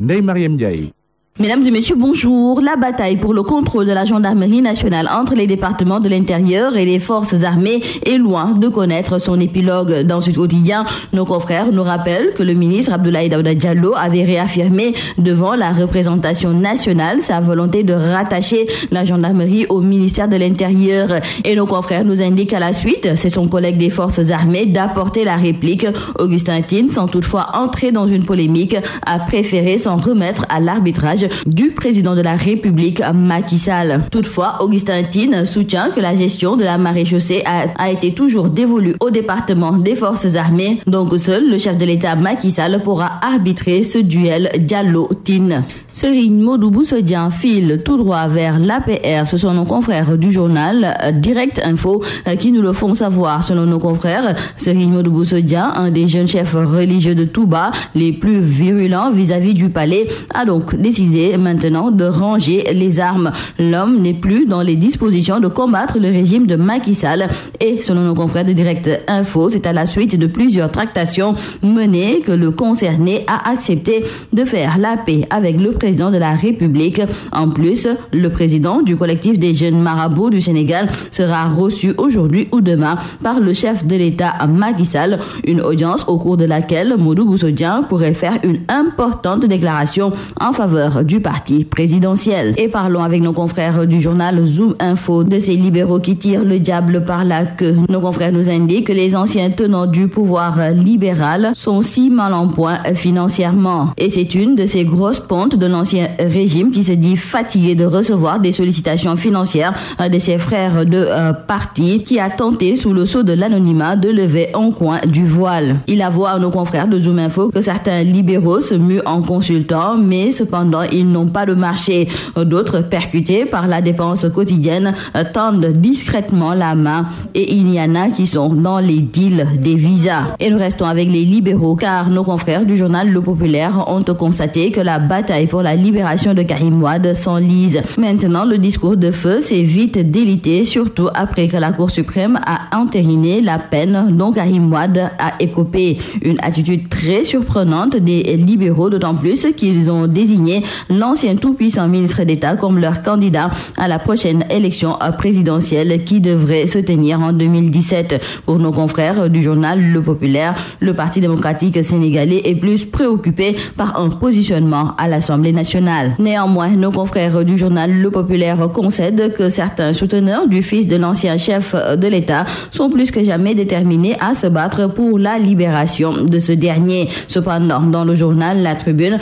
Ndeye Mariam Ndiaye. Mesdames et messieurs, bonjour. La bataille pour le contrôle de la gendarmerie nationale entre les départements de l'intérieur et les forces armées est loin de connaître son épilogue. Dans ce quotidien, nos confrères nous rappellent que le ministre Abdoulaye Daouda Diallo avait réaffirmé devant la représentation nationale sa volonté de rattacher la gendarmerie au ministère de l'Intérieur. Et nos confrères nous indiquent à la suite, c'est son collègue des forces armées d'apporter la réplique. Augustin Tine, sans toutefois entrer dans une polémique, a préféré s'en remettre à l'arbitrage du président de la République, Macky Sall. Toutefois, Augustin Tine soutient que la gestion de la maréchaussée a été toujours dévolue au département des forces armées, donc seul le chef de l'État, Macky Sall, pourra arbitrer ce duel Diallo-Tine. Serigne Modou Bousso Dieng file tout droit vers l'APR. Ce sont nos confrères du journal Direct Info qui nous le font savoir. Selon nos confrères, Serigne Modou Bousso Dieng, un des jeunes chefs religieux de Touba, les plus virulents vis-à-vis du palais, a donc décidé maintenant de ranger les armes. L'homme n'est plus dans les dispositions de combattre le régime de Macky Sall. Et selon nos confrères de Direct Info, c'est à la suite de plusieurs tractations menées que le concerné a accepté de faire la paix avec le président de la République. En plus, le président du collectif des jeunes marabouts du Sénégal sera reçu aujourd'hui ou demain par le chef de l'État, Macky Sall, une audience au cours de laquelle Modou Bousso Dieng pourrait faire une importante déclaration en faveur du parti présidentiel. Et parlons avec nos confrères du journal Zoom Info de ces libéraux qui tirent le diable par la queue. Nos confrères nous indiquent que les anciens tenants du pouvoir libéral sont si mal en point financièrement. Et c'est une de ces grosses pontes de l'ancien régime qui se dit fatigué de recevoir des sollicitations financières de ses frères de parti, qui a tenté sous le sceau de l'anonymat de lever un coin du voile. Il avoue à nos confrères de Zoom Info que certains libéraux se muent en consultant, mais cependant ils n'ont pas de marché. D'autres, percutés par la dépense quotidienne, tendent discrètement la main, et il y en a qui sont dans les deals des visas. Et nous restons avec les libéraux, car nos confrères du journal Le Populaire ont constaté que la bataille pour la libération de Karim Wade s'enlise. Maintenant, le discours de feu s'est vite délité, surtout après que la Cour suprême a entériné la peine dont Karim Wade a écopé. Une attitude très surprenante des libéraux, d'autant plus qu'ils ont désigné l'ancien tout-puissant ministre d'État comme leur candidat à la prochaine élection présidentielle qui devrait se tenir en 2017. Pour nos confrères du journal Le Populaire, le Parti démocratique sénégalais est plus préoccupé par un positionnement à l'Assemblée nationale. Néanmoins, nos confrères du journal Le Populaire concèdent que certains souteneurs du fils de l'ancien chef de l'État sont plus que jamais déterminés à se battre pour la libération de ce dernier. Cependant, dans le journal La Tribune,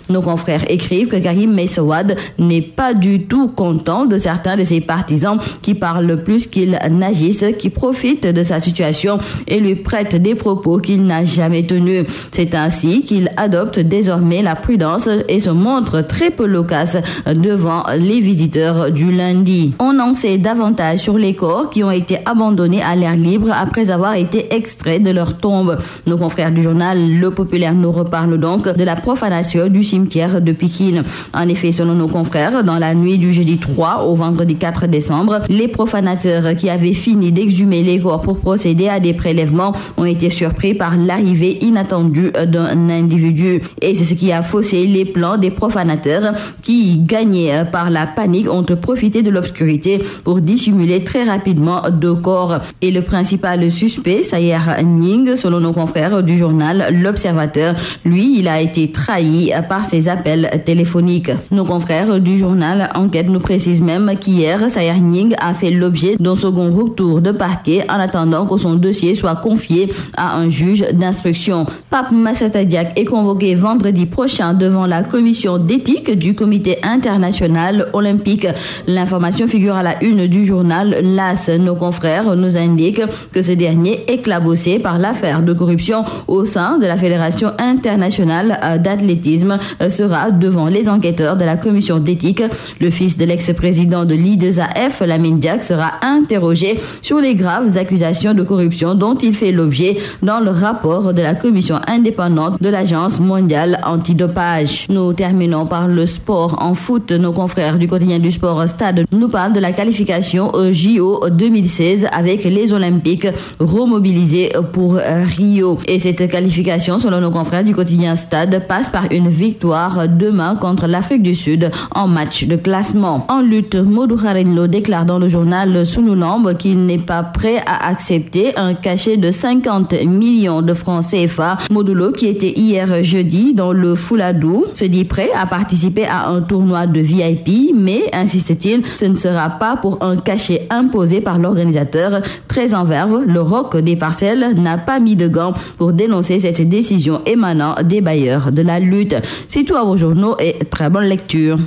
nos confrères écrivent que Karim Meïssa Wade n'est pas du tout content de certains de ses partisans qui parlent plus qu'ils n'agissent, qui profitent de sa situation et lui prêtent des propos qu'il n'a jamais tenus. C'est ainsi qu'il adopte désormais la prudence et se montre très peu loquace devant les visiteurs du lundi. On en sait davantage sur les corps qui ont été abandonnés à l'air libre après avoir été extraits de leur tombe. Nos confrères du journal Le Populaire nous reparlent donc de la profanation du cimetière de Pikine. En effet, selon nos confrères, dans la nuit du jeudi 3 au vendredi 4 décembre, les profanateurs qui avaient fini d'exhumer les corps pour procéder à des prélèvements ont été surpris par l'arrivée inattendue d'un individu. Et c'est ce qui a faussé les plans des profanateurs qui, gagnés par la panique, ont profité de l'obscurité pour dissimuler très rapidement deux corps. Et le principal suspect, Sayer Nying, selon nos confrères du journal L'Observateur, lui, il a été trahi par ses appels téléphoniques. Nos confrères du journal Enquête nous précisent même qu'hier, Sayer Nying a fait l'objet d'un second retour de parquet en attendant que son dossier soit confié à un juge d'instruction. Pape Massata Diack est convoqué vendredi prochain devant la commission d'éthique du Comité international olympique. L'information figure à la une du journal LAS. Nos confrères nous indiquent que ce dernier, éclaboussé par l'affaire de corruption au sein de la Fédération internationale d'athlétisme, sera devant les enquêteurs de la commission d'éthique. Le fils de l'ex-président de l'I2AF, Lamine Diack, sera interrogé sur les graves accusations de corruption dont il fait l'objet dans le rapport de la commission indépendante de l'Agence mondiale antidopage. Nous terminons par le sport en foot. Nos confrères du quotidien du sport Stade nous parlent de la qualification au JO 2016 avec les Olympiques remobilisés pour Rio. Et cette qualification, selon nos confrères du quotidien Stade, passe par une victoire demain contre l'Afrique du Sud en match de classement. En lutte, Modou Xarañ Lo déclare dans le journal Sunu Lamb qu'il n'est pas prêt à accepter un cachet de 50 millions de francs CFA. Modou Lo, qui était hier jeudi dans le Fouladou, se dit prêt à participer à un tournoi de VIP, mais, insiste-t-il, ce ne sera pas pour un cachet imposé par l'organisateur. Très en verve, le Roc des Parcelles n'a pas mis de gants pour dénoncer cette décision émanant des bailleurs de la lutte. C'est tout à vos journaux et très bonne lecture.